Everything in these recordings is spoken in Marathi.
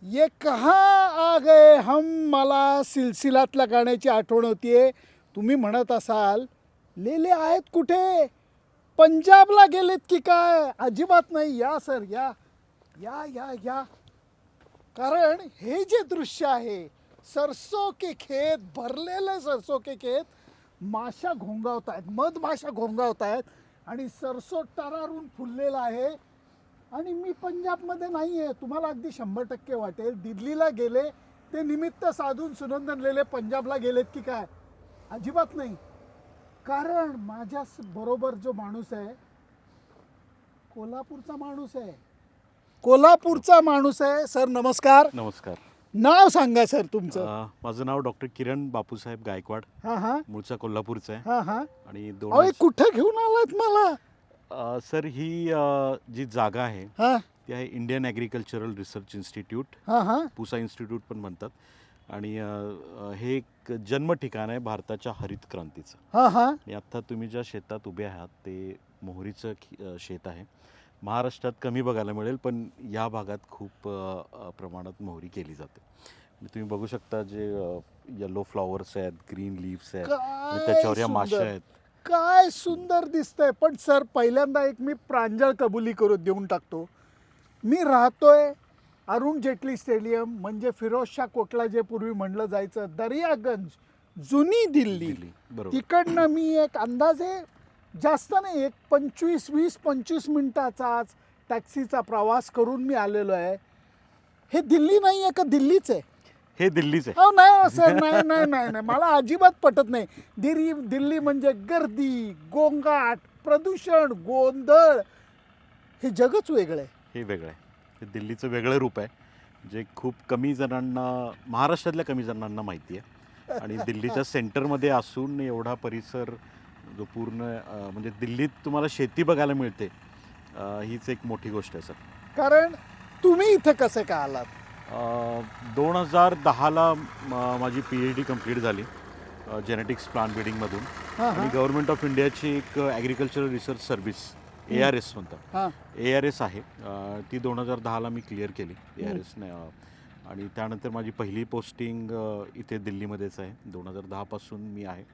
ये कहाँ आ गए हम, मला सिलसिलातल्या गाण्याची आठवण होतीये. तुम्ही म्हणत असाल लेले आहेत कुठे, पंजाबला गेलेत की काय? अजिबात नाही. या सर, या या या या. कारण हे जे दृश्य आहे, सरसो के खेत, भरलेले सरसो के खेत, माशा घोंगावत आहेत, मधमाशा घोंगावत आहेत आणि सरसो टरारून फुललेला आहे. आणि मी पंजाबमध्ये नाही आहे, तुम्हाला अगदी 100% वाटेल. दिल्लीला गेले ते निमित्त साधून सुनंदनलेले पंजाबला गेलेत की काय? अजिबात नाही. कारण माझ्या बरोबर जो माणूस आहे, कोल्हापूरचा माणूस आहे. कोल्हापूरचा माणूस आहे. सर नमस्कार. नमस्कार. नाव सांगा सर तुमचं. माझं नाव डॉक्टर किरण बापूसाहेब गायकवाड. हां हां मूळचा कोल्हापूरचा आहे. हां हां. आणि अहो कुठं घेऊन आलात मला? सर ही जी जागा आहे हां ती आहे इंडियन ॲग्रिकल्चरल रिसर्च इन्स्टिट्यूट, हां हां पुसा इन्स्टिट्यूट पण म्हणतात. आणि हे एक जन्म ठिकाण आहे भारताच्या हरित क्रांतीचं. हां हां. आणि आत्ता तुम्ही ज्या शेतात उभे आहात ते मोहरीचं शेत आहे. महाराष्ट्रात कमी बघायला मिळेल, पण या भागात खूप प्रमाणात मोहरी केली जाते. आणि तुम्ही बघू शकता जे येलो फ्लॉवर्स आहेत, ग्रीन लीव्स आहेत आणि त्याच्यावर या माश्या आहेत. काय सुंदर दिसतंय. पण सर पहिल्यांदा एक मी प्रांजळ कबुली करून देऊन टाकतो. मी राहतोय अरुण जेटली स्टेडियम, म्हणजे फिरोजशाह कोटला जे पूर्वी म्हणलं जायचं, दर्यागंज, जुनी दिल्ली. बरोबर. तिकडनं मी एक अंदाजे जास्त नाही, एक 20-25 मिनिटाचाच टॅक्सीचा प्रवास करून मी आलेलो आहे. हे दिल्ली नाही आहे का दिल्लीच आहे? हे दिल्लीच आहे. हो नाही सर, नाही नाही नाही नाही, मला अजिबात पटत नाही. दिल्ली म्हणजे गर्दी, गोंगाट, प्रदूषण, गोंधळ. हे जगच वेगळं आहे. हे वेगळं आहे. हे दिल्लीचं वेगळं रूप आहे, जे खूप कमी जणांना, महाराष्ट्रातल्या कमी जणांना माहिती आहे. आणि दिल्लीच्या सेंटरमध्ये असून एवढा परिसर जो पूर्ण म्हणजे दिल्लीत तुम्हाला शेती बघायला मिळते, हीच एक मोठी गोष्ट आहे सर. कारण तुम्ही इथे कसे का आलात? 2010ला माझी PhD कंप्लीट झाली जेनेटिक्स प्लांट ब्रीडिंगमधून. आणि गव्हर्नमेंट ऑफ इंडियाची एक ॲग्रिकल्चरल रिसर्च सर्व्हिस, ARS म्हणतात, ARS आहे, ती 2010ला मी क्लिअर केली ARSने. आणि त्यानंतर माझी पहिली पोस्टिंग इथे दिल्लीमध्येच आहे. 2010पासून मी आहे.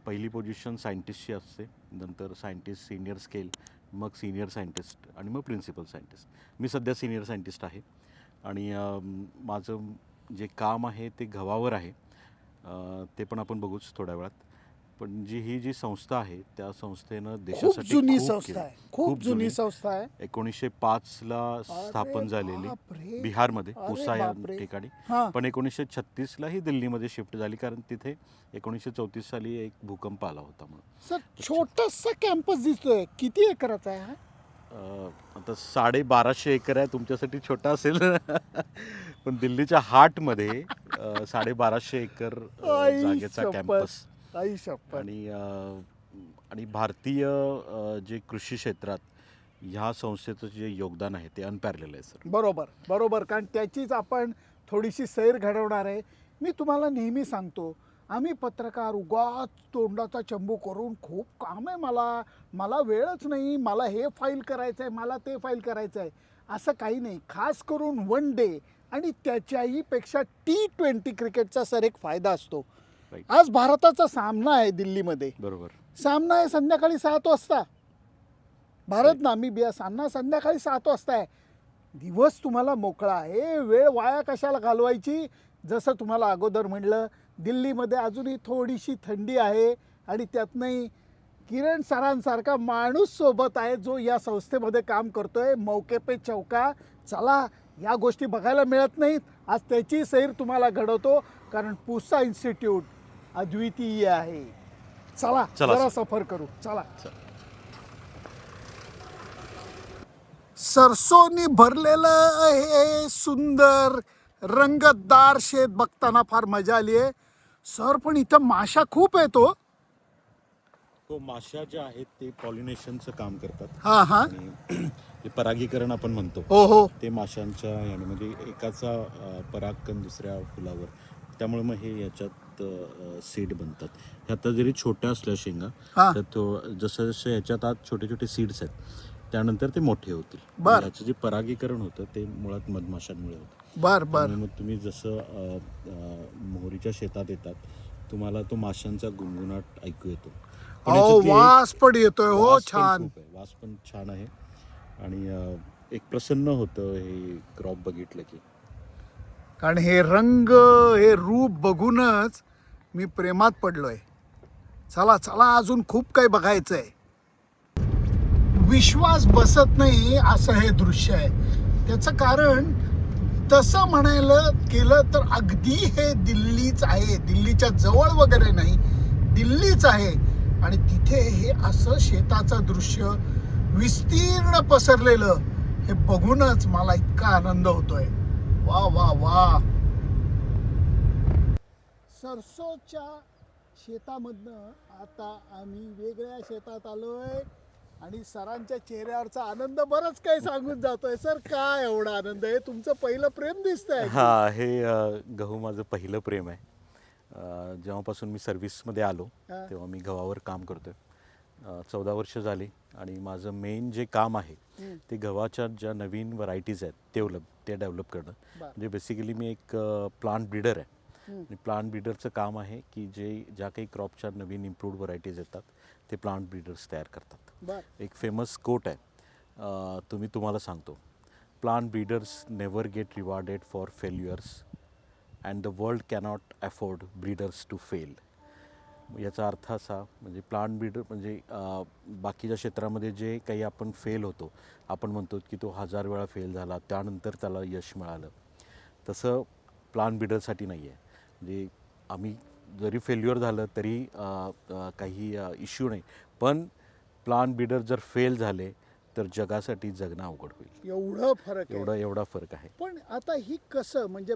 पहिली पोझिशन सायंटिस्टची असते, नंतर सायंटिस्ट सिनियर स्केल, मग सिनियर सायंटिस्ट आणि मग प्रिन्सिपल सायंटिस्ट. मी सध्या सिनियर सायंटिस्ट आहे. आणि माझं जे काम आहे ते गव्हावर आहे, ते पण आपण बघूच थोड्या वेळात. पण ही जी संस्था आहे त्या संस्थेनं देशासाठी जुनी संस्था आहे, खूप जुनी संस्था आहे. 1905ला स्थापन झालेली, बिहारमध्ये पुसा या ठिकाणी. पण 1936ला ही दिल्लीमध्ये शिफ्ट झाली, कारण तिथे 1934 साली एक भूकंप आला होता म्हणून. सर छोटासा कॅम्पस दिसतोय, किती एकराचा आहे? आता 1250 एकर आहे. तुमच्यासाठी छोटा असेल पण दिल्लीच्या हार्टमध्ये 1250 एकर जागेचा कॅम्पस. आणि भारतीय जे कृषी क्षेत्रात ह्या संस्थेचं जे योगदान आहे ते अनपॅरलेल आहे सर. बरोबर बरोबर. कारण त्याचीच आपण थोडीशी सैर घडवणार आहे. मी तुम्हाला नेहमी सांगतो, आम्ही पत्रकार उगाच तोंडाचा चंबू करून खूप काम आहे, मला वेळच नाही, मला हे फाईल करायचं आहे, मला ते फाईल करायचं आहे, असं काही नाही. खास करून वन डे आणि त्याच्याही पेक्षा T20 क्रिकेटचा सर एक फायदा असतो. आज भारताचा सामना आहे दिल्लीमध्ये. बरोबर. सामना आहे संध्याकाळी 7 वाजता. भारत नामिबिया सामना संध्याकाळी 7 वाजता आहे. दिवस तुम्हाला मोकळा आहे, वेळ वाया कशाला घालवायची. जसं तुम्हाला अगोदर म्हणलं, दिल्लीमध्ये अजूनही थोडीशी थंडी आहे आणि त्यातनंही किरण सरांसारखा माणूस सोबत आहे जो या संस्थेमध्ये काम करतोय. मौके पे चौका. चला, या गोष्टी बघायला मिळत नाहीत. आज त्याची सैर तुम्हाला घडवतो, कारण पुसा इन्स्टिट्यूट अद्वितीय आहे. चला जरा सफर करू. चला. सरसोनी भरलेलं हे सुंदर रंगतदार शेत बघताना फार मजा आली आहे सर. पण इथं माशा खूप आहेत. तो माश्या ज्या आहेत ते पॉलिनेशनचं काम करतात. हां हां. ते परागीकरण आपण म्हणतो. हो हो. ते माशांच्या यामध्ये एकाचा परागकण दुसऱ्या फुलावर, त्यामुळे मग हे याच्यात सीड बनतात. हे आता जरी छोट्या असल्या शेंगा, तर तो जसं जसं याच्यात आत छोटे छोटे सीड्स आहेत, त्यानंतर ते मोठे होतील. बर. याचं जे परागीकरण होतं ते मुळात मधमाशांमुळे होतं. बर बर. आणि मग तुम्ही जसं मोहरीच्या शेतात येतात, तुम्हाला तो माशांचा गुणगुणाट ऐकू येतो. पण अहो याच्यातली वास पण येतोय. हो वास पण छान. खूप आहे. वास पण छान आहे आणि एक प्रसन्न होतं हे क्रॉप बघितलं की. कारण हे रंग, हे रूप बघूनच मी प्रेमात पडलोय. चला चला, अजून खूप काही बघायचंय. विश्वास बसत नाही असं हे दृश्य आहे. त्याचं कारण तसं म्हणायला केलं तर अगदी हे दिल्लीच आहे. दिल्लीच्या जवळ वगैरे नाही, दिल्लीच आहे. आणि तिथे हे असं शेताचं दृश्य विस्तीर्ण पसरलेलं हे बघूनच मला इतका आनंद होतोय. वा वा वा. सरसोच्या शेतामधनं आता आम्ही वेगळ्या शेतात आलोय आणि सरांच्या चेहऱ्यावरचा आनंद बरंच काही सांगून जातोय. सर काय एवढा आनंद आहे? तुमचं पहिलं प्रेम दिसतंय. हा, हे गहू माझं पहिलं प्रेम आहे. जेव्हापासून मी सर्व्हिसमध्ये आलो तेव्हा मी गव्हावर काम करतोय. 14 वर्ष झाली आणि माझं मेन जे काम आहे ते गव्हाच्या ज्या नवीन व्हरायटीज आहेत ते डेव्हलप करणं. म्हणजे बेसिकली मी एक प्लांट ब्रीडर आहे. आणि प्लांट ब्रीडरचं काम आहे की ज्या काही क्रॉपच्या नवीन इम्प्रूव्ड व्हरायटीज येतात ते प्लांट ब्रीडर्स तयार करतात. एक फेमस कोट आहे, तुम्हाला सांगतो. Plant breeders never get rewarded for failures and the world cannot afford breeders to fail. याचा अर्थ असा, म्हणजे प्लांट ब्रीडर म्हणजे बाकीच्या क्षेत्रामध्ये जे काही आपण फेल होतो, आपण म्हणतो की तो 1000 वेळा फेल झाला त्यानंतर त्याला यश मिळालं. तसं प्लांट ब्रीडरसाठी नाही आहे. म्हणजे आम्ही जरी फेल्युअर झालं तरी काही इश्यू नाही, पण प्लांट ब्रीडर जर फेल झाले तर जगासाठी जगणं अवघड होईल. एवढं फरक आहे. एवढा फरक आहे. पण आता ही कसं, म्हणजे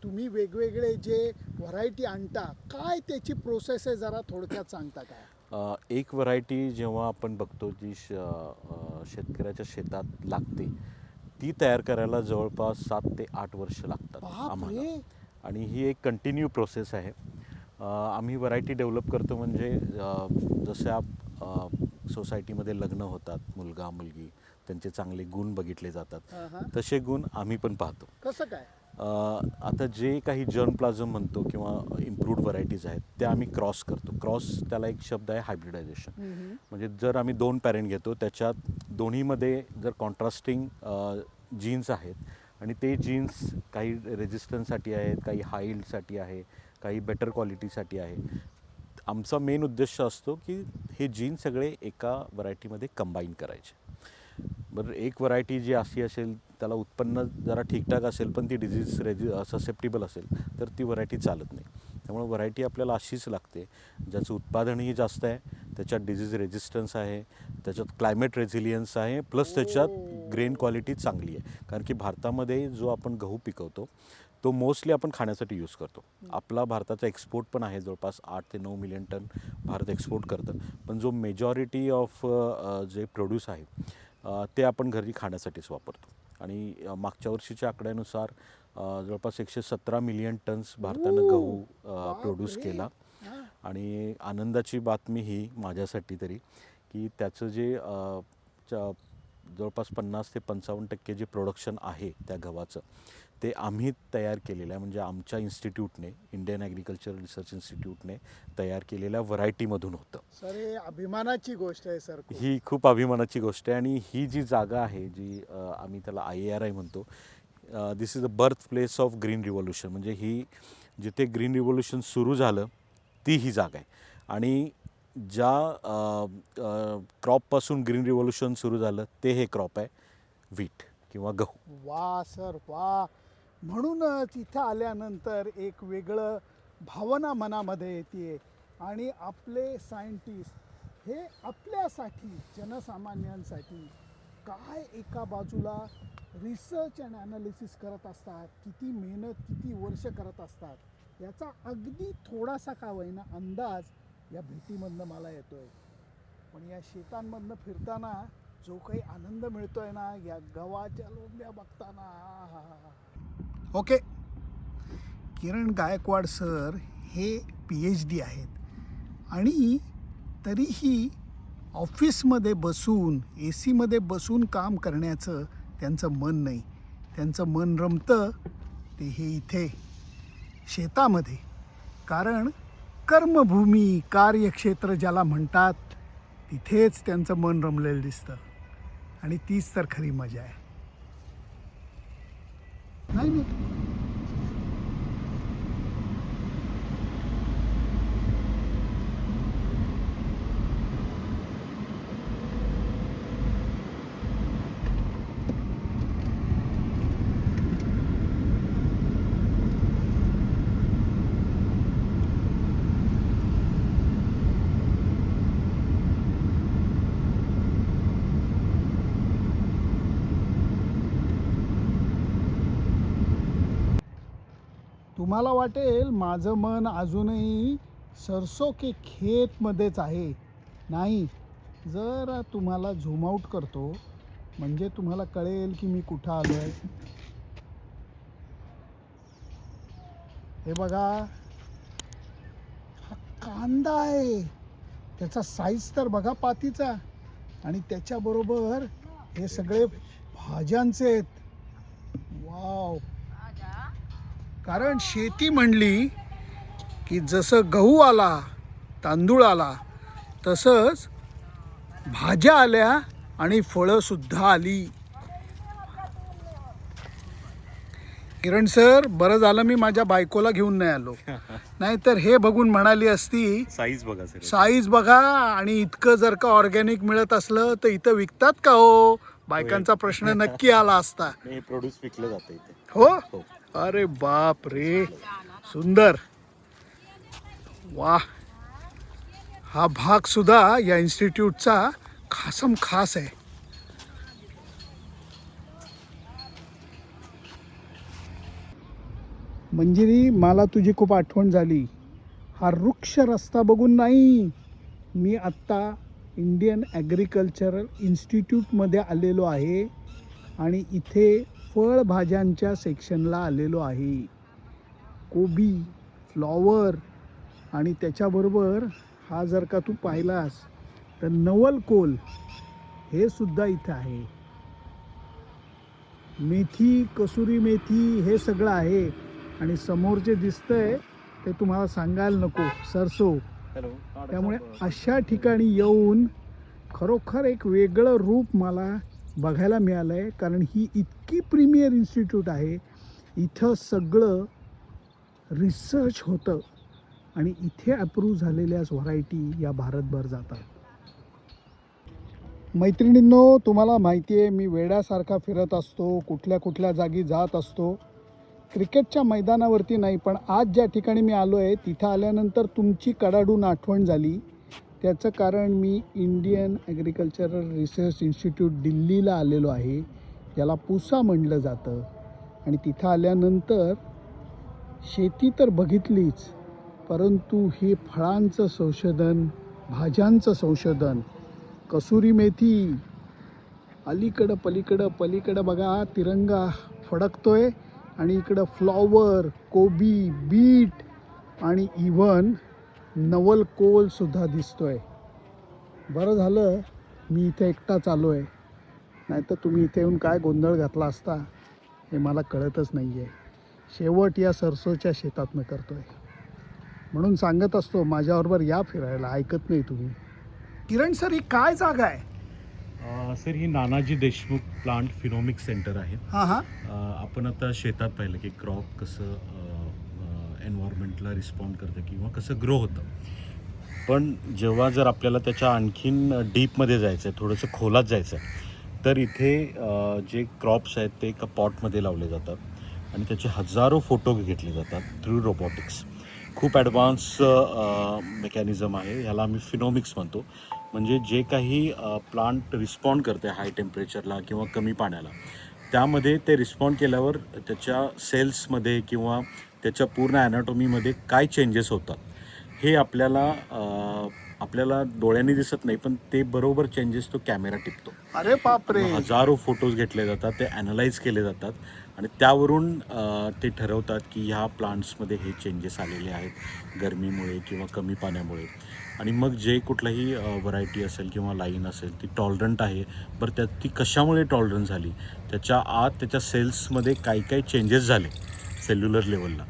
तुम्ही वेगवेगळे जे व्हरायटी आणता, काय त्याची प्रोसेस आहे, जरा थोडक्यात सांगता काय? एक व्हरायटी जेव्हा आपण बघतो जी शेतकऱ्याच्या शेतात लागते, ती तयार करायला जवळपास 7 ते 8 वर्ष लागतात आम्हाला. आणि ही एक कंटिन्यू प्रोसेस आहे. आम्ही व्हरायटी डेव्हलप करतो म्हणजे जसं सोसायटीमध्ये लग्न होतात, मुलगा मुलगी, त्यांचे चांगले गुण बघितले जातात, तसे गुण आम्ही पण पाहतो. कसं काय? आता जे काही जर्मप्लाझम म्हणतो किंवा इम्प्रूव्ड व्हरायटीज आहेत त्या आम्ही क्रॉस करतो. त्याला एक शब्द आहे हायब्रिडायझेशन. म्हणजे जर आम्ही 2 पॅरेंट घेतो, त्याच्यात दोन्हीमध्ये जर कॉन्ट्रास्टिंग जीन्स आहेत आणि ते जीन्स काही रेजिस्टन्ससाठी आहेत, काही हाईल्डसाठी आहे, काही बेटर क्वालिटीसाठी आहे. आमचा मेन उद्देश असतो की हे जीन सगळे एका व्हरायटीमध्ये कंबाईन करायचे. बरं, एक व्हरायटी जी अशी असेल त्याला उत्पन्न जरा ठीकठाक असेल पण ती डिझीज ससेप्टेबल असेल तर ती व्हरायटी चालत नाही. त्यामुळे व्हरायटी आपल्याला अशीच लागते ज्याचं उत्पादनही जास्त आहे, त्याच्यात डिझीज रेजिस्टन्स आहे, त्याच्यात क्लायमेट रेझिलियन्स आहे, प्लस त्याच्यात ग्रेन क्वालिटी चांगली आहे. कारण की भारतामध्ये जो आपण गहू पिकवतो तो मोस्टली आपण खाण्यासाठी यूज करतो. आपला भारताचा एक्सपोर्ट पण आहे, जवळपास 8 ते 9 मिलियन टन भारत एक्सपोर्ट करतं. पण जो मेजॉरिटी ऑफ जे प्रोड्यूस आहे ते आपण घरी खाण्यासाठीच वापरतो. आणि मागच्या वर्षीच्या आकड्यानुसार जवळपास 117 मिलियन टन्स भारतानं गहू प्रोड्यूस केला. आणि आनंदाची बातमी ही माझ्यासाठी तरी की त्याचं जे जवळपास 50 ते 55% जे प्रोडक्शन आहे त्या गव्हाचं ते आम्ही तयार केलेलं आहे. म्हणजे आमच्या इन्स्टिट्यूटने, इंडियन ॲग्रिकल्चरल रिसर्च इन्स्टिट्यूटने तयार केलेल्या व्हरायटीमधून होतं. सर हे अभिमानाची गोष्ट आहे सर. ही खूप अभिमानाची गोष्ट आहे. आणि ही जी जागा आहे जी आम्ही त्याला IARI म्हणतो, this is the birth place of green revolution. म्हणजे ही जिथे ग्रीन रिव्होल्यूशन सुरू झालं ती ही जागा आहे. आणि ज्या क्रॉपपासून ग्रीन रिव्होल्यूशन सुरू झालं ते हे क्रॉप आहे व्हीट किंवा गहू. वा सर वा. म्हणूनच इथं आल्यानंतर एक वेगळं भावना मनामध्ये येते. आणि आपले सायंटिस्ट हे आपल्यासाठी, जनसामान्यांसाठी काय एका बाजूला रिसर्च अँड ॲनालिसिस करत असतात, किती मेहनत, किती वर्ष करत असतात, याचा अगदी थोडासा का होईना अंदाज या भेटीमधनं मला येतोय. पण या शेतांमधनं फिरताना जो काही आनंद मिळतोय ना, या गव्हाच्या लोंब्या बघताना. ओके, किरण गायकवाड सर हे PhD आहेत आणि तरीही ऑफिसमध्ये बसून AC मध्ये बसून काम करण्याचं त्यांचं मन नाही. त्यांचं मन रमतं ते हे इथे शेतामध्ये. कारण कर्मभूमी कार्यक्षेत्र ज्याला म्हणतात तिथेच त्यांचं मन रमलेलं दिसतं. आणि तीच तर खरी मजा आहे. नाही नाही तुम्हाला वाटेल माझं मन अजूनही सरसो के खेतमध्येच आहे. नाही, जरा तुम्हाला झूम आउट करतो म्हणजे तुम्हाला कळेल की मी कुठं आलो आहे. हे बघा, हा कांदा आहे. त्याचा साईज तर बघा पातीचा. आणि त्याच्याबरोबर हे सगळे भाज्यांचे आहेत. वाव. कारण शेती म्हणली की जसं गहू आला, तांदूळ आला, तसंच भाज्या आल्या आणि फळंसुद्धा आली. किरण सर, बरं झालं मी माझ्या बायकोला घेऊन नाही आलो. नाहीतर हे बघून म्हणाली असती साईज बघा सर, साईज बघा. आणि इतकं जर का ऑर्गॅनिक मिळत असलं तर इथं विकतात का हो? बायकांचा प्रश्न नक्की आला असता. हे प्रोड्यूस विकलं जातं इथे. हो. अरे बाप रे, सुंदर. वाह. हा भाग सुद्धा या इन्स्टिट्यूटचा खासम खास आहे. मंजिरी, मला तुझी खूप आठवण झाली. हा वृक्ष रस्ता बघून नाही, मी आत्ता इंडियन ॲग्रिकल्चरल इन्स्टिट्यूटमध्ये आलेलो आहे. आणि इथे फळभाज्यांच्या सेक्शनला आलेलो आहे. कोबी, फ्लॉवर आणि त्याच्याबरोबर हा जर का तू पाहिलास तर नवलकोल हे सुद्धा इथं आहे. मेथी, कसुरी मेथी हे सगळं आहे. आणि समोर जे दिसतंय ते तुम्हाला सांगायला नको, सरसो. त्यामुळे अशा ठिकाणी येऊन खरोखर एक वेगळं रूप मला बघायला मिळालं आहे. कारण ही इतकी प्रीमियर इन्स्टिट्यूट आहे. इथं सगळं रिसर्च होतं आणि इथे अप्रूव्ह झालेल्याच व्हरायटी या भारतभर जातात. मैत्रिणींनो, तुम्हाला माहिती आहे मी वेड्यासारखा फिरत असतो, कुठल्या कुठल्या जागी जात असतो. क्रिकेटच्या मैदानावरती नाही, पण आज ज्या ठिकाणी मी आलो आहे तिथं आल्यानंतर तुमची कडाडून आठवण झाली. त्याचं कारण मी इंडियन ॲग्रिकल्चरल रिसर्च इन्स्टिट्यूट दिल्लीला आलेलो आहे, ज्याला पुसा म्हणलं जातं. आणि तिथं आल्यानंतर शेती तर बघितलीच, परंतु हे फळांचं संशोधन, भाज्यांचं संशोधन, कसुरी मेथी, अलीकडं पलीकडं बघा तिरंगा फडकतोय. आणि इकडं फ्लॉवर, कोबी, बीट आणि इव्हन नवलकोलसुद्धा दिसतोय. बरं झालं मी इथे एकटाच आलो आहे, नाहीतर तुम्ही इथे येऊन काय गोंधळ घातला असता हे मला कळतच नाही आहे. शेवट या सरसोच्या शेतातनं करतो आहे. म्हणून सांगत असतो माझ्याबरोबर या फिरायला, ऐकत नाही तुम्ही. किरण सर, ही काय जागा आहे? सर, ही नानाजी देशमुख प्लांट फिनोमिक सेंटर आहे. हां हां. आपण आता शेतात पाहिलं की क्रॉप कसं एन्व्हायरमेंटला रिस्पॉन्ड करतं किंवा कसं ग्रो होतं. पण जेव्हा जर आपल्याला त्याच्या आणखीन डीपमध्ये जायचं आहे, थोडंसं खोलात जायचं आहे, तर इथे जे क्रॉप्स आहेत ते एका पॉटमध्ये लावले जातात आणि त्याचे हजारो फोटो घेतले जातात थ्रू रोबोटिक्स. खूप ॲडव्हान्स मेकॅनिझम आहे. ह्याला आम्ही फिनोमिक्स म्हणतो. म्हणजे जे काही प्लांट रिस्पॉन्ड करते हाय टेम्परेचरला किंवा कमी पाण्याला, त्यामध्ये ते रिस्पॉन्ड केल्यावर त्याच्या सेल्समध्ये किंवा त्याच्या पूर्ण ॲनाटॉमीमध्ये काय चेंजेस होतात हे आपल्याला डोळ्यांनी दिसत नाही, पण ते बरोबर चेंजेस तो कॅमेरा टिपतो. अरे बापरे. हजारो फोटोज घेतले जातात, ते ॲनालाइज केले जातात आणि त्यावरून ते ठरवतात की ह्या प्लांट्समध्ये हे चेंजेस आलेले आहेत गरमीमुळे किंवा कमी पाण्यामुळे. आणि मग जे कुठलाही व्हरायटी असेल किंवा लाईन असेल ती टॉलरंट आहे, बरं त्यात ती कशामुळे टॉलरंट झाली, त्याच्या आत त्याच्या सेल्समध्ये काही काही चेंजेस झाले सेल्युलर लेवलला,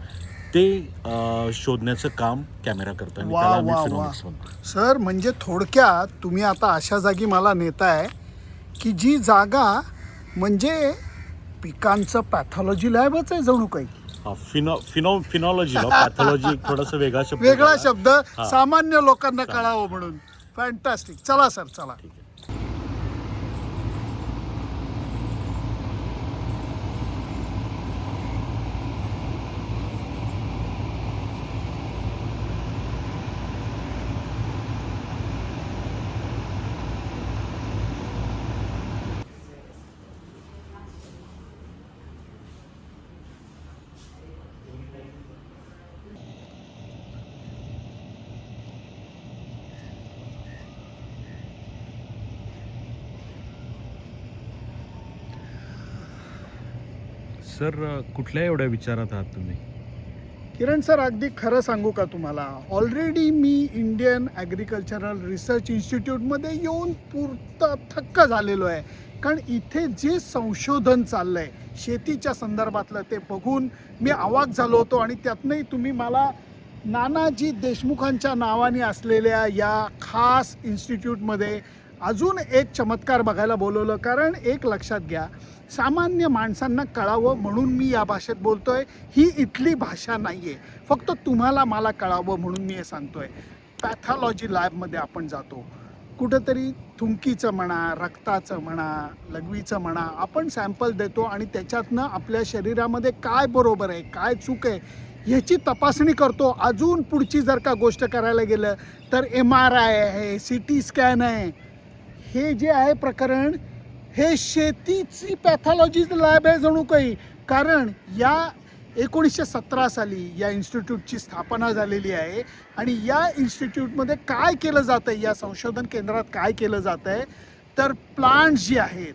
ते शोधण्याचं काम कॅमेरा करतं आणि त्याला आम्ही फिनोमिक्स म्हणतो. सर, म्हणजे थोडक्यात तुम्ही आता अशा जागी मला नेताय की जी जागा म्हणजे पिकांचं पॅथॉलॉजी लॅबच आहे जणू काही. फिनॉलॉजीला पॅथॉलॉजी एक थोडासा वेगळा शब्द वेगळा शब्द सामान्य लोकांना कळावं म्हणून. फॅन्टॅस्टिक. चला सर, चला. ठीक आहे. सर, कुठल्या एवढ्या विचारात आहात तुम्ही? किरण सर, अगदी खरं सांगू का तुम्हाला, ऑलरेडी मी इंडियन ॲग्रिकल्चरल रिसर्च इन्स्टिट्यूटमध्ये येऊन पुरता थक्क झालेलो आहे. कारण इथे जे संशोधन चाललं आहे शेतीच्या संदर्भातलं, ते बघून मी अवाक झालो होतो. आणि त्यातनंही तुम्ही मला नानाजी देशमुखांच्या नावाने असलेल्या या खास इन्स्टिट्यूटमध्ये अजून एक चमत्कार बघायला बोलवलं. कारण एक लक्षात घ्या, सामान्य माणसांना कळावं म्हणून मी या भाषेत बोलतो आहे. ही इथली भाषा नाही आहे, फक्त तुम्हाला मला कळावं म्हणून मी हे सांगतो आहे. पॅथॉलॉजी लॅबमध्ये आपण जातो, कुठंतरी थुंकीचं म्हणा, रक्ताचं म्हणा, लघवीचं म्हणा, आपण सॅम्पल देतो आणि त्याच्यातनं आपल्या शरीरामध्ये काय बरोबर आहे, काय चूक आहे ह्याची तपासणी करतो. अजून पुढची जर का गोष्ट करायला गेलं तर MRI आहे, CT स्कॅन आहे. हे जे आहे प्रकरण, हे शेतीची पॅथॉलॉजी लॅब आहे जणू काही. कारण या 1917 साली या इन्स्टिट्यूटची स्थापना झालेली आहे. आणि या इन्स्टिट्यूटमध्ये काय केलं जातं आहे, या संशोधन केंद्रात काय केलं जातं आहे, तर प्लांट्स जी आहेत,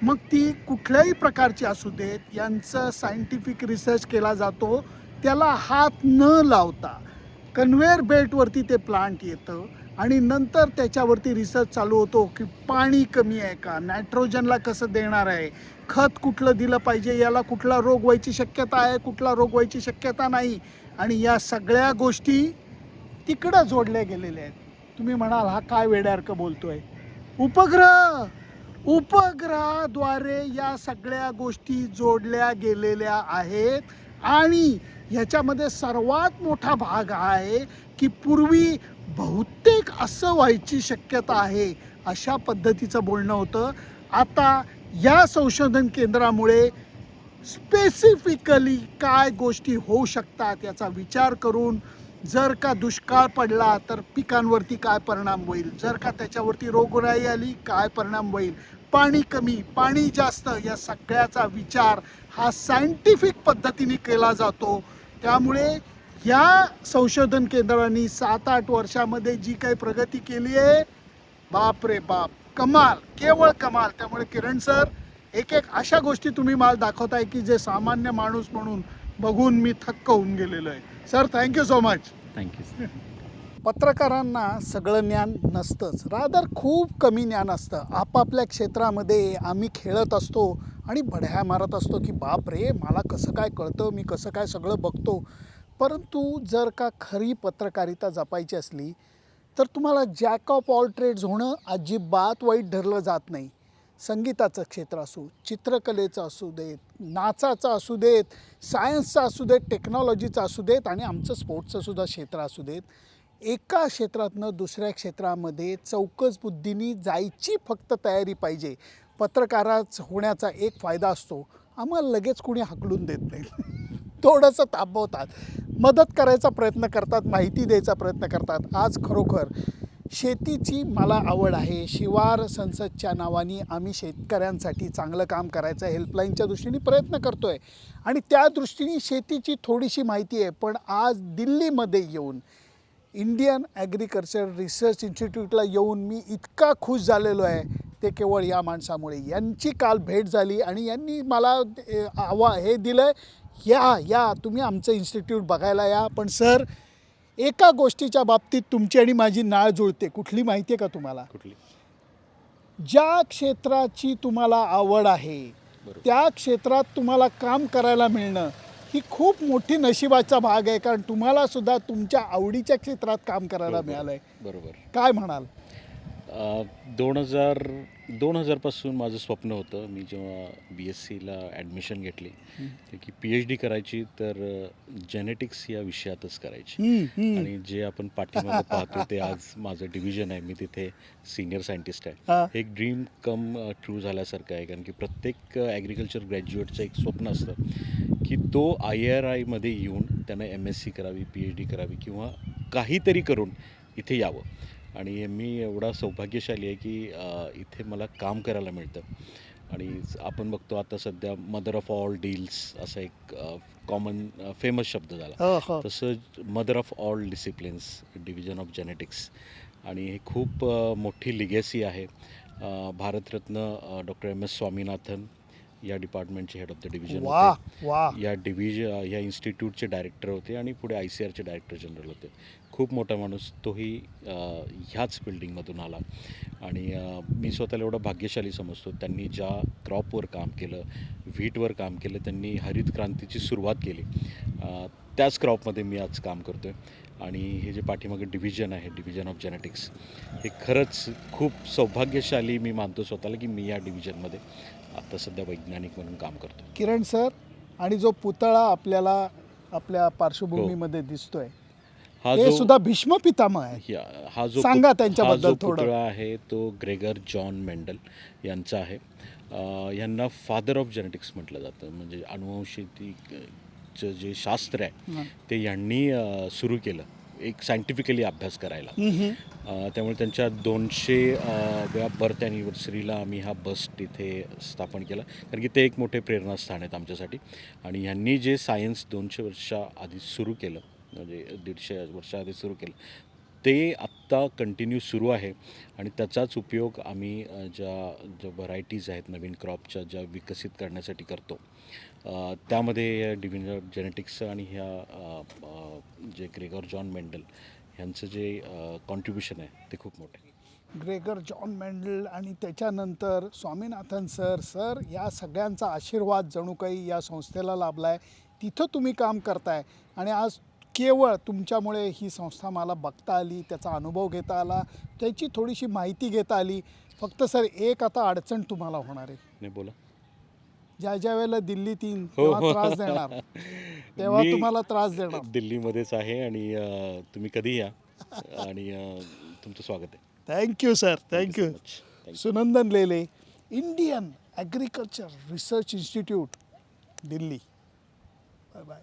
मग ती कुठल्याही प्रकारची असू देत, यांचं सायंटिफिक रिसर्च केला जातो. त्याला हात न लावता कन्व्हेअर बेल्टवरती ते प्लांट येतं आणि नंतर त्याच्यावरती रिसर्च चालू होतो की पाणी कमी आहे का, नायट्रोजनला कसं देणार आहे, खत कुठलं दिलं पाहिजे, याला कुठला रोग व्हायची शक्यता आहे, कुठला रोग व्हायची शक्यता नाही. आणि या सगळ्या गोष्टी तिकडं जोडल्या गेलेल्या आहेत. तुम्ही म्हणाल हा काय वेड्यासारखं बोलतोय. उपग्रहाद्वारे या सगळ्या गोष्टी जोडल्या गेलेल्या आहेत. आणि ह्याच्यामध्ये सर्वात मोठा भाग हा आहे की पूर्वी बहुतेक असं व्हायची शक्यता आहे अशा पद्धतीचं बोलणं होतं. आता या संशोधन केंद्रामुळे स्पेसिफिकली काय गोष्टी होऊ शकतात याचा विचार करून, जर का दुष्काळ पडला तर पिकांवरती काय परिणाम होईल, जर का त्याच्यावरती रोगराई आली काय परिणाम होईल, पाणी कमी पाणी जास्त, या सगळ्याचा विचार हा सायंटिफिक पद्धतीने केला जातो. त्यामुळे या संशोधन केंद्रांनी 7-8 वर्षामध्ये जी काही प्रगती केली आहे, बाप रे बाप, कमाल, केवळ कमाल. त्यामुळे किरण सर, एक अशा गोष्टी तुम्ही मला दाखवताय की जे सामान्य माणूस म्हणून बघून मी थक्क होऊन गेलेलो आहे. Sir, thank you so much. Thank you. पत्रकारांना सगळं ज्ञान नसतंच, रादर खूप कमी ज्ञान असतं. आपापल्या क्षेत्रामध्ये आम्ही खेळत असतो आणि बढ्या मारत असतो की बाप रे, मला कसं काय कळतं, मी कसं काय सगळं बघतो. परंतु जर का खरी पत्रकारिता जपायची असली तर तुम्हाला जॅक ऑफ ऑल ट्रेड्स होणं अजिबात वाईट धरलं जात नाही. संगीताचं क्षेत्र असू, चित्रकलेचं असू देत, नाचाचं असू देत, सायन्सचं असू देत, टेक्नॉलॉजीचं असू देत आणि आमचं स्पोर्ट्सचंसुद्धा क्षेत्र असू देत, एका क्षेत्रातनं दुसऱ्या क्षेत्रामध्ये चौकस बुद्धीने जायची फक्त तयारी पाहिजे. पत्रकाराच होण्याचा एक फायदा असतो, आम्हाला लगेच कोणी हाकलून देत नाही. थोडंसं थांबवतात, मदत करायचा प्रयत्न करतात, माहिती द्यायचा प्रयत्न करतात. आज खरोखर शेतीची मला आवड आहे. शिवार संसदच्या नावाने आम्ही शेतकऱ्यांसाठी चांगलं काम करायचं हेल्पलाईनच्या दृष्टीने प्रयत्न करतो आहे आणि त्या दृष्टीने शेतीची थोडीशी माहिती आहे. पण आज दिल्लीमध्ये येऊन इंडियन ॲग्रिकल्चर रिसर्च इन्स्टिट्यूटला येऊन मी इतका खुश झालेलो आहे ते केवळ या माणसामुळे. यांची काल भेट झाली आणि यांनी मला हे दिलं, या तुम्ही आमचं इन्स्टिट्यूट बघायला या. पण सर, एका गोष्टीच्या बाबतीत तुमची आणि माझी नाळ जुळते. कुठली माहिती आहे का तुम्हाला? कुठली? ज्या क्षेत्राची तुम्हाला आवड आहे त्या क्षेत्रात तुम्हाला काम करायला मिळणं ही खूप मोठी नशिबाचा भाग आहे. कारण तुम्हाला सुद्धा तुमच्या आवडीच्या क्षेत्रात काम करायला मिळालं आहे. बरोबर. काय म्हणाल? 2000पासून माझं स्वप्न होतं. मी जेव्हा BScला ॲडमिशन घेतली की PhD करायची तर जेनेटिक्स या विषयातच करायची. आणि जे आपण पाठीमागे पाहतो ते आज माझं डिव्हिजन आहे. मी तिथे सिनियर सायंटिस्ट आहे. एक ड्रीम कम ट्रू झाल्यासारखं आहे. कारण की प्रत्येक ॲग्रिकल्चर ग्रॅज्युएटचं एक स्वप्न असतं की तो IRIमध्ये येऊन त्यानं MSc करावी, PhD करावी किंवा काहीतरी करून इथे यावं. आणि मी एवढा सौभाग्यशाली आहे की इथे मला काम करायला मिळतं. आणि आपण बघतो आता सध्या मदर ऑफ ऑल डील्स असा एक कॉमन फेमस शब्द झाला. तसं mother of all disciplines, division of genetics. आणि हे खूप मोठी लिगेसी आहे. भारतरत्न डॉक्टर MS स्वामीनाथन या डिपार्टमेंटचे हेड ऑफ द डिव्हिजन होते. या इन्स्टिट्यूटचे डायरेक्टर होते आणि पुढे ICARचे डायरेक्टर जनरल होते. खूप मोठा माणूस. तोही ह्याच बिल्डिंगमधून आला. आणि मी स्वतःला एवढं भाग्यशाली समजतो. त्यांनी ज्या क्रॉपवर काम केलं, व्हीटवर काम केलं, त्यांनी हरित क्रांतीची सुरुवात केली. त्याच क्रॉपमध्ये मी आज काम करतो आहे. आणि हे जे पाठीमागे डिव्हिजन आहे, डिव्हिजन ऑफ जेनेटिक्स, हे खरंच खूप सौभाग्यशाली मी मानतो स्वतःला की मी या डिव्हिजनमध्ये आता सध्या वैज्ञानिक म्हणून काम करतो. किरण सर, आणि जो पुतळा आपल्याला आपल्या पार्श्वभूमीमध्ये दिसतोय हे सुद्धा भीष्म पितामह आहे. हा जो सांगा त्यांच्याबद्दल थोडं. पुतळा आहे तो ग्रेगर जॉन मेंडल यांचा आहे. यांना फादर ऑफ जेनेटिक्स म्हटलं जातं. म्हणजे अनुवंशिकीचं जे शास्त्र आहे ते यांनी सुरू केलं एक सायंटिफिकली अभ्यास करायला. त्यामुळे त्यांच्या 200व्या बर्थ ॲनिव्हर्सरीला आम्ही हा बस्ट इथे स्थापन केला. कारण की ते एक मोठे प्रेरणास्थान आहेत आमच्यासाठी. आणि ह्यांनी जे सायन्स 200 वर्षाआधी सुरू केलं, म्हणजे 150 वर्षाआधी सुरू केलं, ते आत्ता कंटिन्यू सुरू आहे. आणि त्याचाच उपयोग आम्ही ज्या व्हरायटीज आहेत नवीन क्रॉपच्या ज्या विकसित करण्यासाठी करतो. त्यामध्ये डिव्हिजन ऑफ जेनेटिक्स आणि ह्या जे ग्रेगर जॉन मेंडल ह्यांचं जे कॉन्ट्रीब्युशन आहे ते खूप मोठं आहे. ग्रेगर जॉन मेंडल आणि त्याच्यानंतर स्वामीनाथन सर या सगळ्यांचा आशीर्वाद जणू काही या संस्थेला लाभला आहे. तिथं तुम्ही काम करताय आणि आज केवळ तुमच्यामुळे ही संस्था मला बघता आली, त्याचा अनुभव घेता आला, त्याची थोडीशी माहिती घेता आली. फक्त सर एक आता अडचण तुम्हाला होणार आहे. नाही, बोला. ज्या वेळेला दिल्लीत येईन तेव्हा त्रास देणार, तेव्हा तुम्हाला त्रास देणार. दिल्लीमध्येच आहे आणि तुम्ही कधी या आणि तुमचं स्वागत आहे. Thank you sir, thank you. Sunandan Lele, Indian agriculture research institute, Delhi. Bye bye.